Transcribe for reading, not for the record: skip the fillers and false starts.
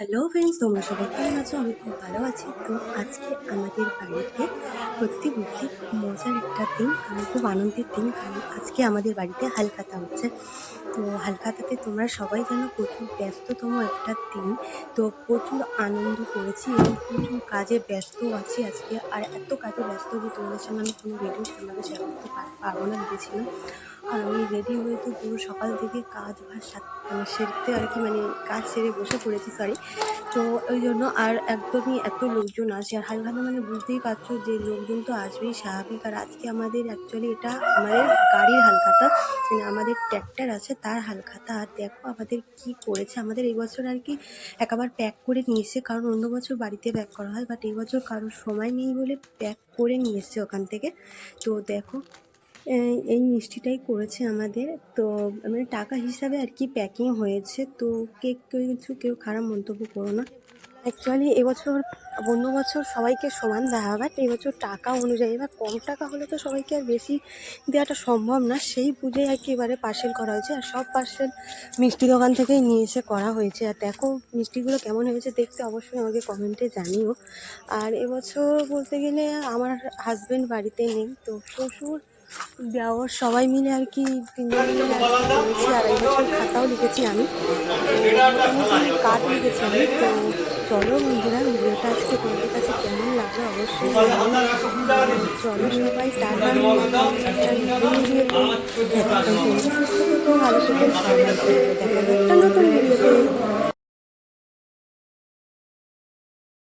Hello friends, তোমরা সবাই কেমন আছো? আমি খুব ভালো আছি। তো আজকে আমাদের বাড়িতে সত্যি বলতে খুব মজার একটা দিন, কারণ খুব আনন্দের দিন, কারণ আজকে আমাদের বাড়িতে হালখাতা হচ্ছে। তো হালখাতাতে তোমরা সবাই জানো প্রচুর ব্যস্ততম একটা দিন। তো প্রচুর আনন্দ করেছি এবং প্রচুর কাজে ব্যস্ত আছি আজকে। আর এত কাজে ব্যস্ত যে তোমাদের সঙ্গে আমি কোনো ভিডিও সেভাবে শেয়ার করতে পারবো না ভেবেছিলাম। আর আমি রেডি হয়ে তো পুরো সকাল থেকে কাজ বাজ সেরতে আর কি, মানে কাজ সেরে বসে পড়েছি, সরি। তো ওই জন্য আর একদমই এত লোকজন আসে, আর হালখাতা মানে বুঝতেই পারছো যে লোকজন তো আসবেই স্বাভাবিক। আর আজকে আমাদের অ্যাকচুয়ালি এটা আমাদের গাড়ির হালখাতা, মানে আমাদের ট্র্যাক্টর আছে তার হালখাতা। আর দেখো আমাদের কি করেছে, আমাদের এই বছর আর কি একবার প্যাক করে নিয়ে এসে, কারণ অন্য বছর বাড়িতে প্যাক করা হয়, বাট এই বছর কারোর সময় নেই বলে প্যাক করে নিয়ে এসছে ওখান থেকে। তো দেখো এই মিষ্টিটাই করেছে আমাদের। তো মানে টাকা হিসাবে আর কি প্যাকিং হয়েছে। তো কেউ খারাপ মন্তব্য করো না। অ্যাকচুয়ালি এবছর অন্য বছর সবাইকে সমান দেওয়া হয়, বাট এবছর টাকা অনুযায়ী, এবার কম টাকা হলে তো সবাইকে আর বেশি দেওয়াটা সম্ভব না, সেই বুঝেই আর কি এবারে পার্সেল করা হয়েছে। আর সব পার্সেল মিষ্টি দোকান থেকেই নিয়ে এসে করা হয়েছে। আর দেখো মিষ্টিগুলো কেমন হয়েছে দেখতে অবশ্যই আমাকে কমেন্টে জানিও। আর এবছর বলতে গেলে আমার হাজব্যান্ড বাড়িতে নেই, তো শ্বশুর দেওয়ার সবাই মিলে আর কি তিনজন মিলে করেছি। আর এই বছর খাতাও লিখেছি আমি, মোটামুটি কার্ড লিখেছি আমি। তো চলো বন্ধুরা, ভিডিওটা আজকে তোমাদের কাছে কেমন লাগলো অবশ্যই চলো সবাই টাটা, ভিডিওতে ভালো থেকে সবাই দেখা যাচ্ছে একটা নতুন ভিডিওতে।